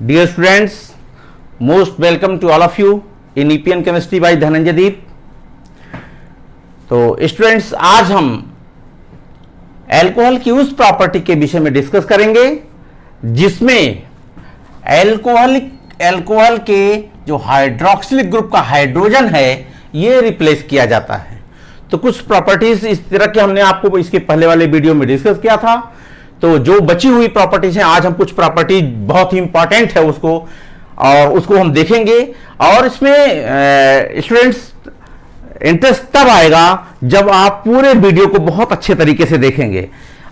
Dear students, most welcome to all of you in EPN Chemistry by Dhananjay दीप। तो students, आज हम alcohol की उस प्रॉपर्टी के विषय में डिस्कस करेंगे जिसमें अल्कोहल के जो हाइड्रोक्सिलिक ग्रुप का हाइड्रोजन है ये रिप्लेस किया जाता है। तो कुछ प्रॉपर्टीज इस तरह के हमने आपको इसके पहले वाले वीडियो में डिस्कस किया था। तो जो बची हुई प्रॉपर्टीज हैं, आज हम कुछ प्रॉपर्टी बहुत ही इंपॉर्टेंट है उसको हम देखेंगे। और इसमें स्टूडेंट्स इंटरेस्ट तब आएगा जब आप पूरे वीडियो को बहुत अच्छे तरीके से देखेंगे।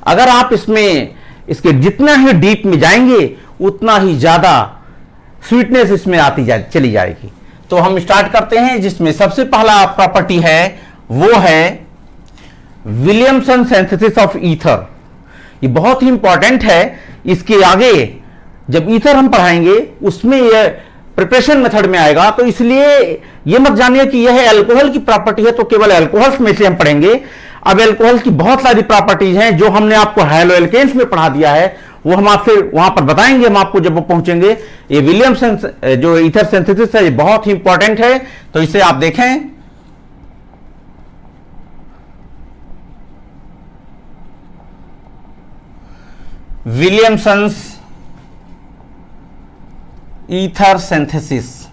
अगर आप इसके जितना ही डीप में जाएंगे उतना ही ज्यादा स्वीटनेस इसमें चली जाएगी। तो हम स्टार्ट करते हैं, जिसमें सबसे पहला प्रॉपर्टी है वो है विलियमसन सिंथेसिस ऑफ ईथर। ये बहुत ही इंपॉर्टेंट है। इसके आगे जब ईथर हम पढ़ाएंगे उसमें यह प्रिपरेशन मेथड में आएगा, तो इसलिए यह मत जानिए कि यह अल्कोहल की प्रॉपर्टी है तो केवल अल्कोहल्स में से हम पढ़ेंगे। अब अल्कोहल की बहुत सारी प्रॉपर्टीज हैं जो हमने आपको हैलोएल्केन्स में पढ़ा दिया है, वो हम आपसे वहां पर बताएंगे हम आपको जब वो पहुंचेंगे। ये विलियमसन जो ईथर सिंथेसिस है ये बहुत ही इंपॉर्टेंट है, तो इसे आप देखें। Williamson's ether synthesis.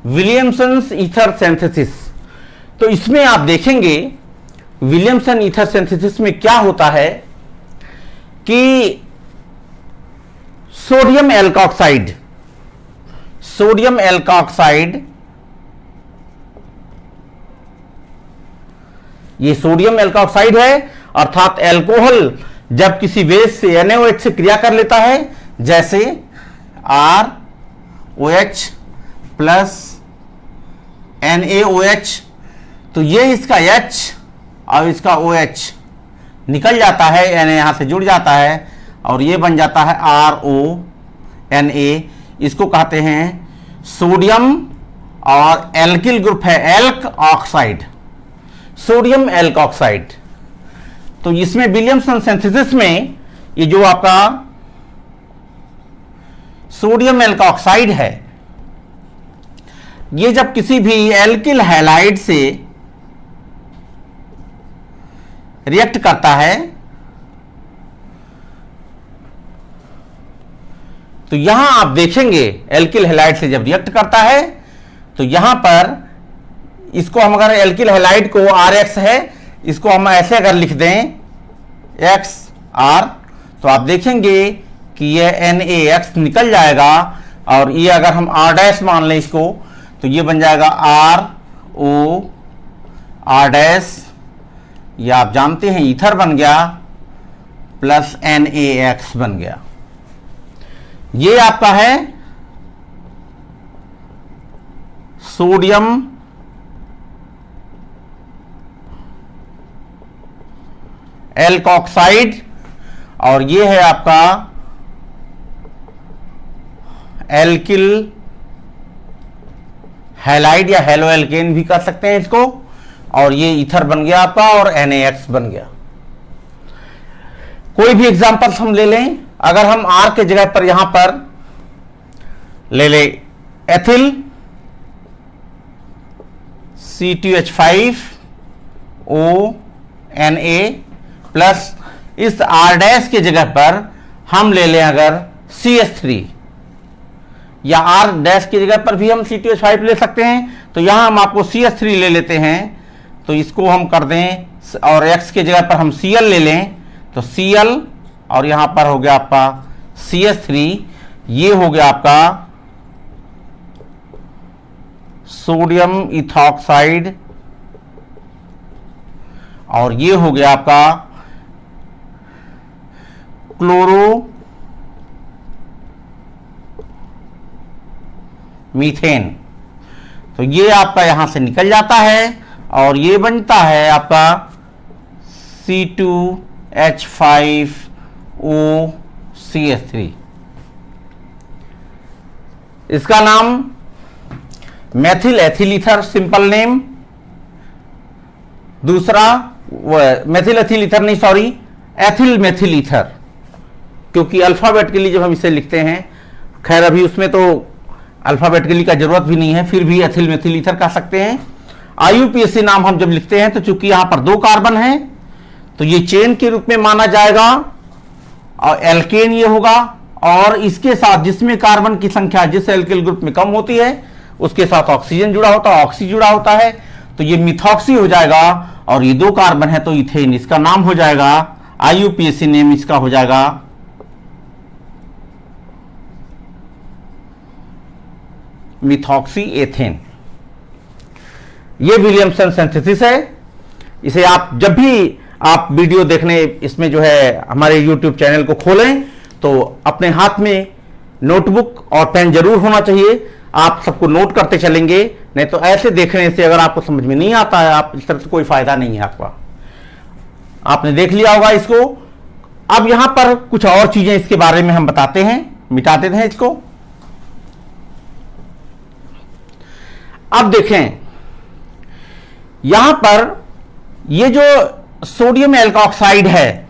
Williamson's ether synthesis, तो इसमें आप देखेंगे विलियमसन ईथर सिंथेसिस में क्या होता है कि सोडियम एल्कोक्साइड, ये सोडियम एल्कोक्साइड है, अर्थात अल्कोहल जब किसी बेस से NaOH से क्रिया कर लेता है, जैसे ROH प्लस NaOH, तो ये इसका H और इसका OH निकल जाता है, Na यहां से जुड़ जाता है और ये बन जाता है RONA। इसको कहते हैं सोडियम और एल्किल ग्रुप है एल्क ऑक्साइड, सोडियम एल्कोक्साइड। तो इसमें विलियमसन सिंथेसिस में ये जो आपका सोडियम एल्कोक्साइड है, ये जब किसी भी एल्किल हैलाइड से रिएक्ट करता है तो यहां आप देखेंगे एल्किल हैलाइड से जब रिएक्ट करता है तो यहां पर इसको हम अगर एल्किल हैलाइड को RX है, इसको हम ऐसे अगर लिख दें XR, तो आप देखेंगे कि यह NaX निकल जाएगा और ये अगर हम R' मान लें इसको, तो ये बन जाएगा RO R', ये आप जानते हैं ईथर बन गया, प्लस NaX बन गया। ये आपका है सोडियम एल्कोक्साइड और ये है आपका एल्किल हैलाइड या हेलोएल्केन भी कर सकते हैं इसको, और ये ईथर बन गया आपका और NaX बन गया। कोई भी एग्जांपल्स हम ले लें, अगर हम R के जगह पर यहां पर ले ले एथिल C2H5ONa प्लस इस R' के जगह पर हम ले लें अगर CH3, या R' की जगह पर भी हम C2H5 ले सकते हैं। तो यहां हम आपको CH3 ले लेते हैं, तो इसको हम कर दें और X की जगह पर हम Cl ले लें, तो Cl और यहां पर हो गया आपका CH3, ये हो गया आपका सोडियम इथॉक्साइड और ये हो गया आपका क्लोरो मीथेन। तो ये आपका यहां से निकल जाता है और ये बनता है आपका C2H5OCH3। इसका नाम methyl ethyl ether, simple name. दूसरा मेथिल एथिल ईथर नहीं, सॉरी, एथिल मेथिल ईथर, क्योंकि अल्फाबेटिकली जब हम इसे लिखते हैं, खैर अभी उसमें तो अल्फाबेटिकली का जरूरत भी नहीं है, फिर भी एथिल मेथिल ईथर कह सकते हैं। IUPAC नाम हम जब लिखते हैं तो चूंकि यहां पर 2 कार्बन है तो ये चेन के रूप में माना जाएगा और एल्केन ये होगा, और इसके साथ जिसमें कार्बन की संख्या जिस एल्किल ग्रुप में कम होती है उसके साथ ऑक्सीजन जुड़ा होता है, ऑक्सी जुड़ा होता है, तो ये मिथॉक्सी हो जाएगा, और ये 2 कार्बन है तो इथेन इसका नाम हो जाएगा। IUPAC नेम इसका हो जाएगा मिथॉक्सी एथेन। ये विलियमसन सिंथेसिस है। इसे आप जब भी आप वीडियो देखने इसमें जो है हमारे YouTube चैनल को खोलें तो अपने हाथ में नोटबुक और पेन जरूर होना चाहिए, आप सबको नोट करते चलेंगे, नहीं तो ऐसे देखने से अगर आपको समझ में नहीं आता है, आप इस तरह से कोई फायदा नहीं है आपका। आपने देख लिया होगा इसको। अब यहां पर कुछ और चीजें इसके बारे में हम बताते हैं, मिटा देते हैं इसको। अब देखें यहां पर ये जो सोडियम एल्कोक्साइड है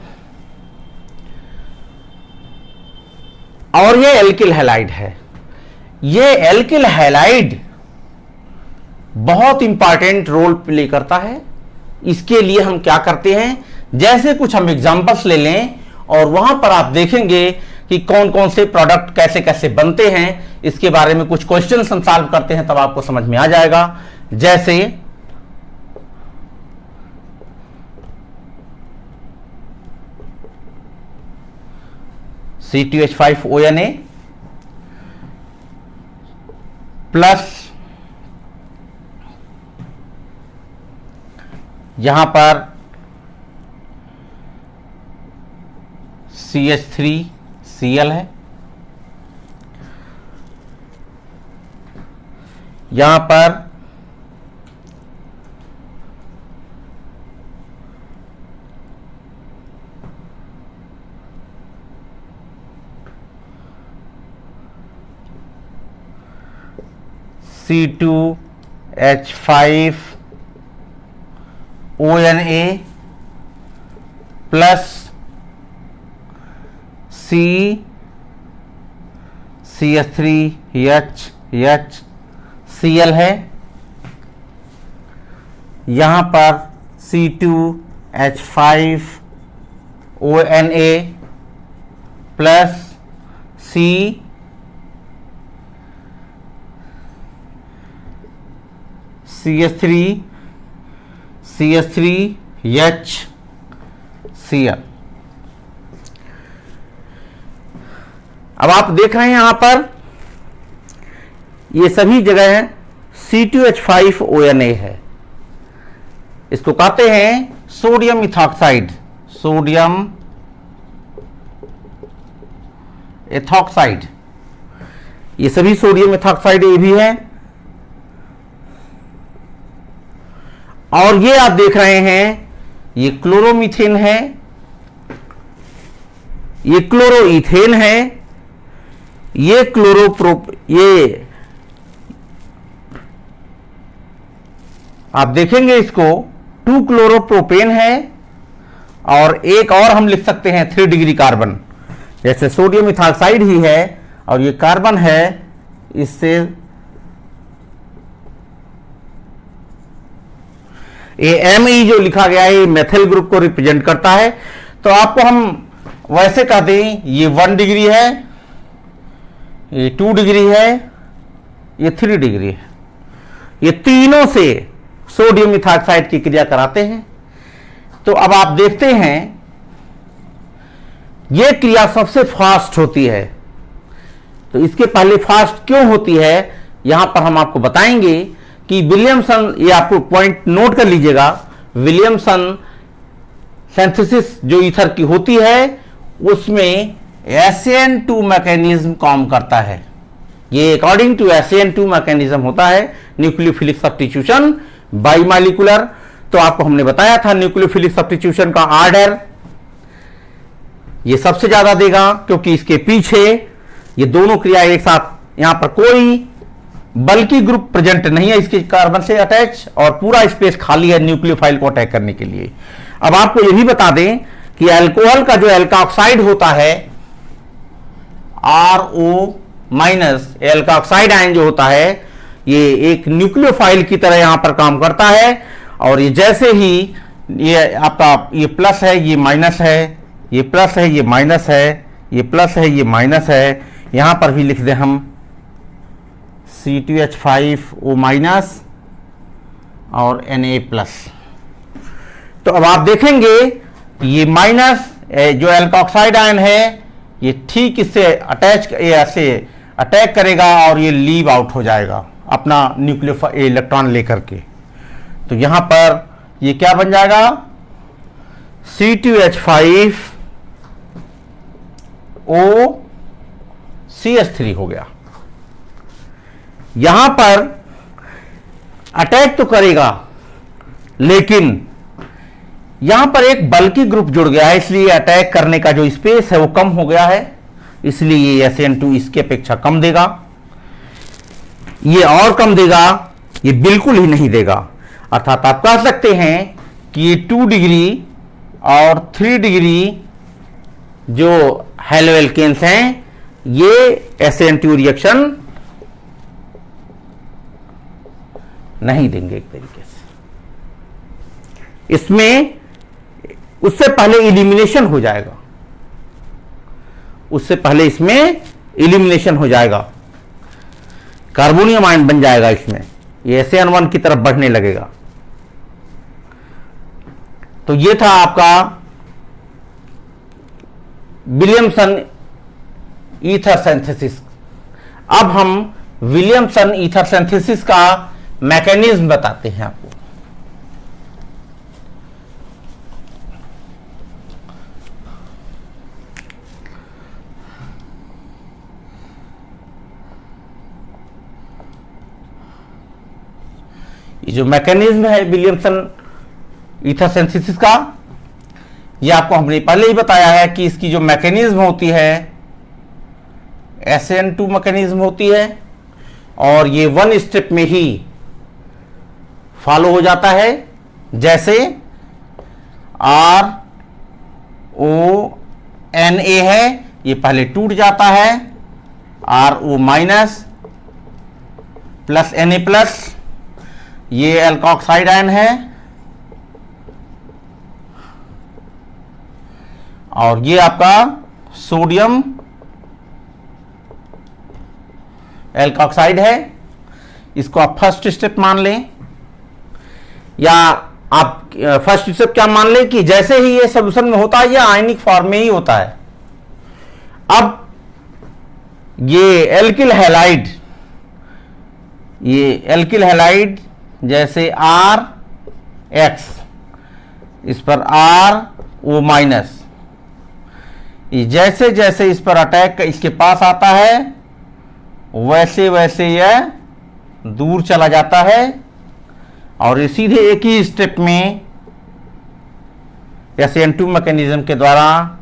और ये एल्किल हैलाइड है, ये एल्किल हैलाइड बहुत इंपॉर्टेंट रोल प्ले करता है। इसके लिए हम क्या करते हैं, जैसे कुछ हम एग्जांपल्स ले लें और वहां पर आप देखेंगे कि कौन कौन से प्रोडक्ट कैसे कैसे बनते हैं, इसके बारे में कुछ क्वेश्चन हम सॉल्व करते हैं, तब आपको समझ में आ जाएगा। जैसे C2H5ONA प्लस यहां पर CH3Cl है, यहां पर C2H5ONA प्लस CH3HCl है, यहां पर C2H5ONA प्लस CH3HCl। अब आप देख रहे हैं यहां पर ये सभी जगह है C2H5ONA है, इसको कहते हैं सोडियम इथॉक्साइड, सोडियम एथॉक्साइड, ये सभी सोडियम एथॉक्साइड ये भी है। और ये आप देख रहे हैं ये क्लोरोमीथेन है, ये क्लोरोईथेन है, ये ये आप देखेंगे इसको 2 क्लोरोप्रोपेन है, और एक और हम लिख सकते हैं 3 डिग्री कार्बन, जैसे सोडियम इथॉक्साइड ही है और ये कार्बन है, इससे ये Me जो लिखा गया है ये मेथिल ग्रुप को रिप्रेजेंट करता है। तो आपको हम वैसे कह दें ये 1 डिग्री है, ये 2 डिग्री है, ये 3 डिग्री है, ये तीनों से सोडियम इथॉक्साइड की क्रिया कराते हैं। तो अब आप देखते हैं ये क्रिया सबसे फास्ट होती है, तो इसके पहले फास्ट क्यों होती है यहां पर हम आपको बताएंगे कि विलियमसन, ये आपको पॉइंट नोट कर लीजिएगा, विलियमसन सिंथेसिस जो ईथर की होती है उसमें SN2 मैकेनिज्म काम करता है। ये अकॉर्डिंग टू SN2 मैकेनिज्म होता है, न्यूक्लियोफिलिक सब्स्टिट्यूशन बाइमॉलिक्यूलर। तो आपको हमने बताया था न्यूक्लियोफिलिक सब्स्टिट्यूशन का आर्डर ये सबसे ज्यादा देगा, क्योंकि इसके पीछे ये दोनों क्रिया एक साथ, यहां पर कोई बल्कि ग्रुप प्रेजेंट नहीं है इसके कार्बन से अटैच, और पूरा स्पेस खाली है न्यूक्लियोफाइल को अटैक करने के लिए। अब आपको यह भी बता दें कि अल्कोहल का जो एल्काऑक्साइड होता है RO माइनस, एल्काऑक्साइड आयन जो होता है ये एक न्यूक्लियोफाइल की तरह यहां पर काम करता है। और ये जैसे ही ये आपका ये प्लस है, ये माइनस है, ये प्लस है, ये माइनस है, ये प्लस है, ये माइनस है, यहां पर भी लिख दें हम C2H5O माइनस और Na प्लस। तो अब आप देखेंगे ये माइनस जो एल्काऑक्साइड आयन है ये ठीक इससे ऐसे अटैक करेगा और ये लीव आउट हो जाएगा अपना न्यूक्लियो इलेक्ट्रॉन लेकर के। तो यहां पर ये क्या बन जाएगा, C2H5OCH3 हो गया। यहां पर अटैक तो करेगा लेकिन यहां पर एक बल्कि ग्रुप जुड़ गया है, इसलिए अटैक करने का जो स्पेस है वो कम हो गया है, इसलिए ये SN2 इसकी अपेक्षा कम देगा। ये और कम देगा, ये बिल्कुल ही नहीं देगा। अर्थात आप कह सकते हैं कि ये 2 डिग्री और 3 डिग्री जो हेलोएल्केन्स हैं ये SN2 रिएक्शन नहीं देंगे एक तरीके से। इसमें उससे पहले इलिमिनेशन हो जाएगा, उससे पहले इसमें इलिमिनेशन हो जाएगा, कार्बोनियम आयन बन जाएगा इसमें, ये SN1 की तरफ बढ़ने लगेगा। तो ये था आपका विलियमसन ईथर सिंथेसिस। अब हम विलियमसन ईथर सिंथेसिस का मैकेनिज्म बताते हैं आपको। ये जो मैकेनिज्म है विलियमसन ईथर सिंथेसिस का, ये आपको हमने पहले ही बताया है कि इसकी जो मैकेनिज्म होती है SN2 मैकेनिज्म होती है और ये 1 स्टेप में ही फॉलो हो जाता है। जैसे RONA है, ये पहले टूट जाता है, RO minus plus Na plus, ये एल्काऑक्साइड आयन है और ये आपका सोडियम एल्काऑक्साइड है। इसको आप फर्स्ट स्टेप मान लें, या आप फर्स्ट स्टेप क्या मान लें कि जैसे ही ये सॉल्यूशन में होता है ये आयनिक फॉर्म में ही होता है। अब ये एल्किल हैलाइड, ये एल्किल हैलाइड जैसे RX, इस पर RO माइनस, ये जैसे जैसे इस पर अटैक इसके पास आता है वैसे वैसे यह दूर चला जाता है और ये सीधे एक ही स्टेप में SN2 मैकेनिज्म के द्वारा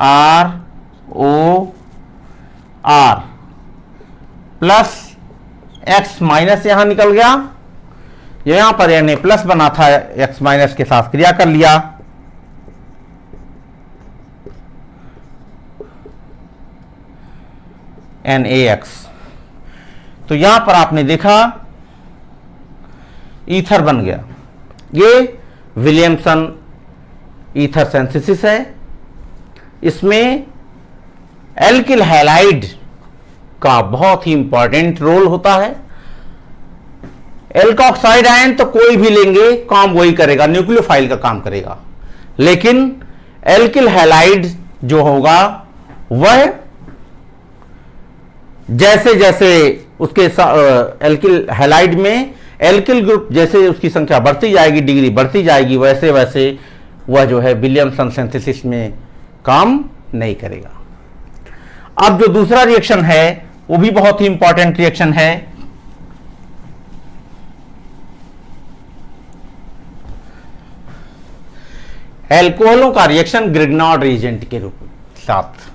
ROR प्लस X माइनस यहां निकल गया, यहां पर Na प्लस बना था, X माइनस के साथ क्रिया कर लिया, NaX। तो यहां पर आपने देखा ईथर बन गया। ये विलियमसन ईथर सिंथेसिस है। इसमें एल्किल हैलाइड का बहुत ही इंपॉर्टेंट रोल होता है। एल्काऑक्साइड आयन तो कोई भी लेंगे काम वही करेगा, न्यूक्लियोफाइल का काम करेगा, लेकिन एल्किल हैलाइड जो होगा वह जैसे जैसे उसके एल्किल हैलाइड में एल्किल ग्रुप जैसे उसकी संख्या बढ़ती जाएगी, डिग्री बढ़ती जाएगी, वैसे वैसे वह जो है विलियमसन सिंथेसिस में काम नहीं करेगा। अब जो दूसरा रिएक्शन है वो भी बहुत ही इंपॉर्टेंट रिएक्शन है। एल्कोहलों का रिएक्शन ग्रिग्नार्ड रिएजेंट के रूप में साथ।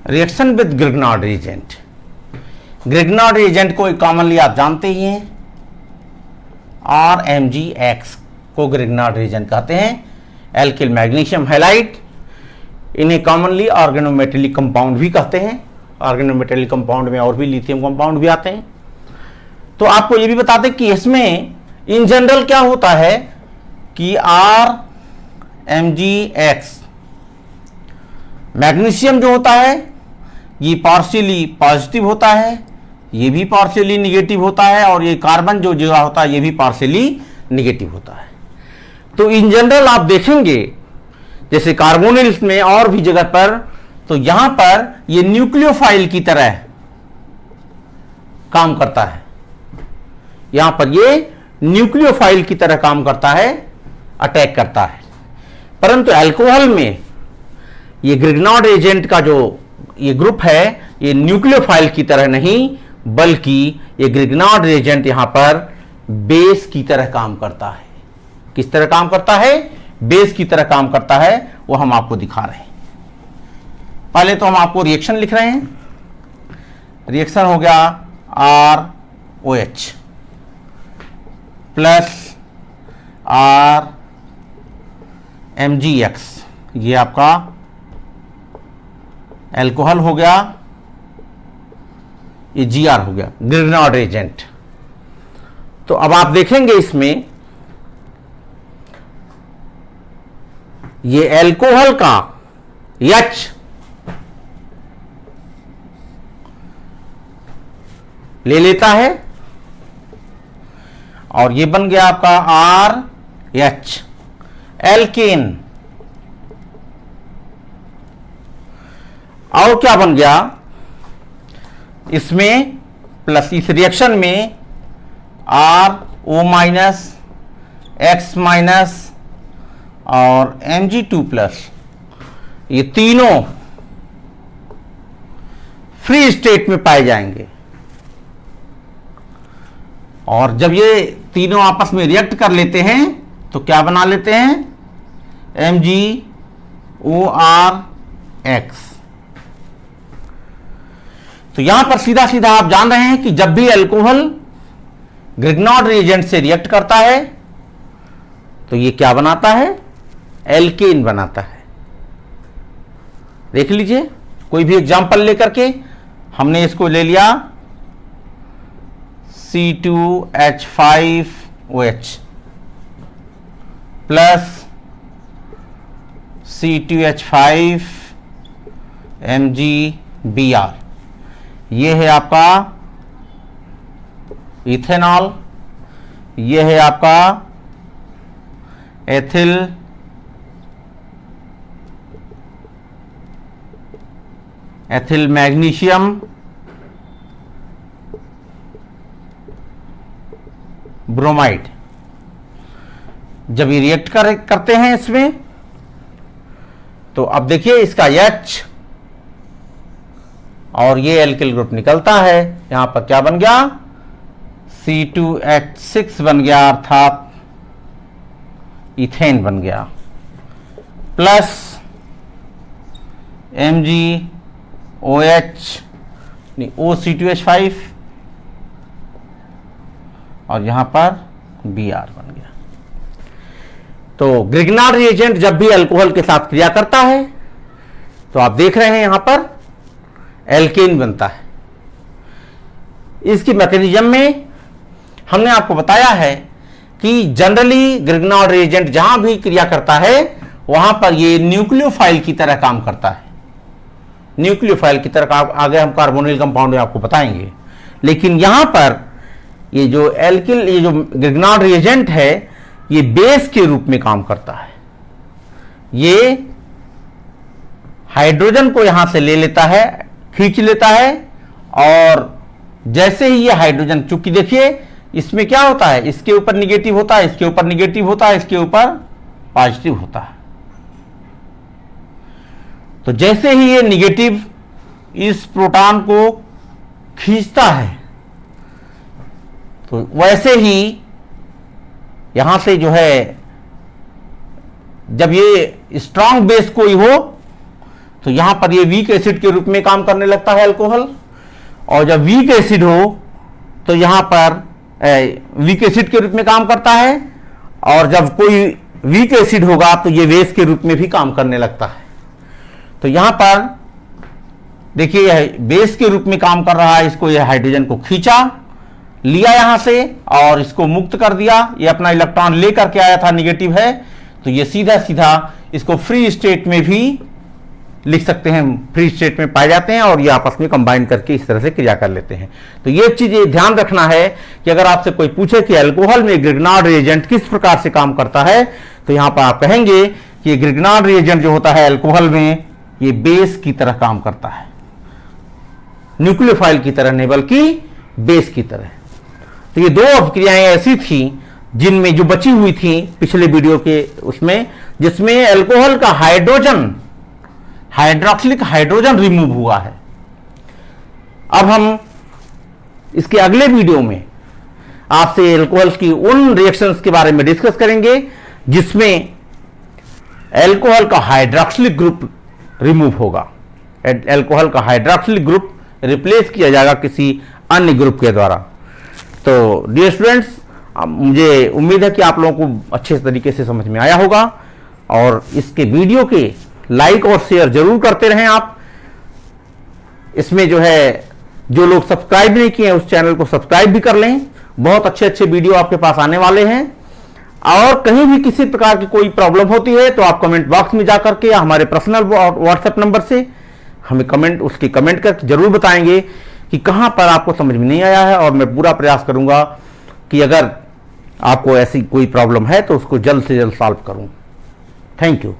Reaction with Grignard reagent. Grignard reagent को कॉमनली आप जानते ही हैं, RMgX को ग्रिग्नॉर्ड रिएजेंट कहते हैं। एल्किल मैग्नीशियम हैलाइड, इन्हें कॉमनली ऑर्गेनोमेटेलिक कंपाउंड भी कहते हैं। ऑर्गेनोमेटेलिक कंपाउंड में और भी लिथियम कंपाउंड भी आते हैं। तो आपको ये भी बता दें कि इसमें इन जनरल क्या होता है कि RMgX मैग्नीशियम जो होता है ये पार्शियली पॉजिटिव होता है, ये भी पार्शियली निगेटिव होता है, और ये कार्बन जो जगह होता है ये भी पार्शियली निगेटिव होता है। तो इन जनरल आप देखेंगे जैसे कार्बोनिल्स में और भी जगह पर, तो यहां पर ये न्यूक्लियोफाइल की तरह काम करता है। यहां पर ये न्यूक्लियोफाइल की तरह काम करता है, अटैक करता है। परंतु अल्कोहल में ये ग्रिग्नॉर्ड एजेंट का जो ये ग्रुप है ये न्यूक्लियोफाइल की तरह नहीं, बल्कि ये ग्रिग्नॉर्ड एजेंट यहां पर बेस की तरह काम करता है। किस तरह काम करता है? बेस की तरह काम करता है। वो हम आपको दिखा रहे हैं। पहले तो हम आपको रिएक्शन लिख रहे हैं। रिएक्शन हो गया ROH प्लस RMgX, ये आपका अल्कोहल हो गया, ये Gr हो गया, ग्रिग्नॉर्ड एजेंट। तो अब आप देखेंगे इसमें ये अल्कोहल का H ले लेता है और ये बन गया आपका RH एल्केन। और क्या बन गया इसमें प्लस इस रिएक्शन में RO माइनस X माइनस और Mg2 प्लस, ये तीनों फ्री स्टेट में पाए जाएंगे। और जब ये तीनों आपस में रिएक्ट कर लेते हैं तो क्या बना लेते हैं? MgORX। तो यहां पर सीधा सीधा आप जान रहे हैं कि जब भी अल्कोहल ग्रिग्नॉर्ड रिएजेंट से रिएक्ट करता है तो ये क्या बनाता है? एल्केन बनाता है। देख लीजिए कोई भी एग्जांपल लेकर के, हमने इसको ले लिया C2H5OH प्लस C2H5MgBr, ये है आपका इथेनॉल, ये है आपका एथिल मैग्नीशियम ब्रोमाइड। जब ये रिएक्ट करते हैं इसमें तो अब देखिए इसका H और ये एल्किल ग्रुप निकलता है। यहां पर क्या बन गया? C2H6 बन गया, अर्थात इथेन बन गया, प्लस OC2H5 और यहां पर Br बन गया। तो ग्रिग्नॉर्ड रिएजेंट जब भी अल्कोहल के साथ क्रिया करता है तो आप देख रहे हैं यहां पर एल्केन बनता है। इसकी मैकेनिज्म में हमने आपको बताया है कि जनरली ग्रिग्नॉर्ड रिएजेंट जहां भी क्रिया करता है वहां पर ये न्यूक्लियोफाइल की तरह काम करता है। न्यूक्लियोफाइल की तरह आगे हम कार्बोनिल कंपाउंड में आपको बताएंगे। लेकिन यहां पर ये जो एल्किल, ये जो ग्रिग्नॉर्ड रिएजेंट है ये बेस के रूप में काम करता है। ये हाइड्रोजन को यहां से ले लेता है, खींच लेता है, और जैसे ही ये हाइड्रोजन, चूंकि देखिए इसमें क्या होता है, इसके ऊपर निगेटिव होता है, इसके ऊपर निगेटिव होता है, इसके ऊपर पॉजिटिव होता है। तो जैसे ही ये निगेटिव इस प्रोटॉन को खींचता है तो वैसे ही यहां से जो है, जब ये स्ट्रांग बेस कोई हो तो यहां पर ये वीक एसिड के रूप में काम करने लगता है अल्कोहल, और जब वीक एसिड हो तो यहां पर वीक एसिड के रूप में काम करता है, और जब कोई वीक एसिड होगा तो ये बेस के रूप में भी काम करने लगता है। तो यहां पर देखिए यह बेस के रूप में काम कर रहा है, इसको यह हाइड्रोजन को खींचा लिया यहां से और इसको मुक्त कर दिया, ये अपना इलेक्ट्रॉन लेकर के आया था, निगेटिव है, तो ये सीधा सीधा इसको फ्री स्टेट में भी लिख सकते हैं, फ्री स्टेट में पाए जाते हैं और ये आपस में कंबाइन करके इस तरह से क्रिया कर लेते हैं। तो ये चीज ध्यान रखना है कि अगर आपसे कोई पूछे कि अल्कोहल में ग्रिग्नार्ड रिएजेंट किस प्रकार से काम करता है, तो यहां पर आप कहेंगे कि ये ग्रिग्नार्ड रिएजेंट जो होता है अल्कोहल में, ये बेस की तरह काम करता है, न्यूक्लियोफाइल की तरह नहीं बल्कि बेस की तरह। तो ये दो अभिक्रियाएं ऐसी थी जिनमें जो बची हुई थी पिछले वीडियो के उसमें, जिसमें अल्कोहल का हाइड्रोजन, हाइड्रोक्सिलिक हाइड्रोजन रिमूव हुआ है। अब हम इसके अगले वीडियो में आपसे अल्कोहल की उन रिएक्शंस के बारे में डिस्कस करेंगे जिसमें अल्कोहल का हाइड्रोक्सिलिक ग्रुप रिमूव होगा, अल्कोहल का हाइड्रोक्सिलिक ग्रुप रिप्लेस किया जाएगा किसी अन्य ग्रुप के द्वारा। तो डियर स्टूडेंट्स, मुझे उम्मीद है कि आप लोगों को अच्छे तरीके से समझ में आया होगा, और इसके वीडियो के लाइक और शेयर जरूर करते रहें आप। इसमें जो है, जो लोग सब्सक्राइब नहीं किए हैं उस चैनल को सब्सक्राइब भी कर लें, बहुत अच्छे अच्छे वीडियो आपके पास आने वाले हैं। और कहीं भी किसी प्रकार की कोई प्रॉब्लम होती है तो आप कमेंट बॉक्स में जाकर के हमारे पर्सनल व्हाट्सएप नंबर से हमें उसकी कमेंट करके जरूर बताएंगे कि कहां पर आपको समझ में नहीं आया है, और मैं पूरा प्रयास करूंगा कि अगर आपको ऐसी कोई प्रॉब्लम है तो उसको जल्द से जल्द सॉल्व करूं। Thank you.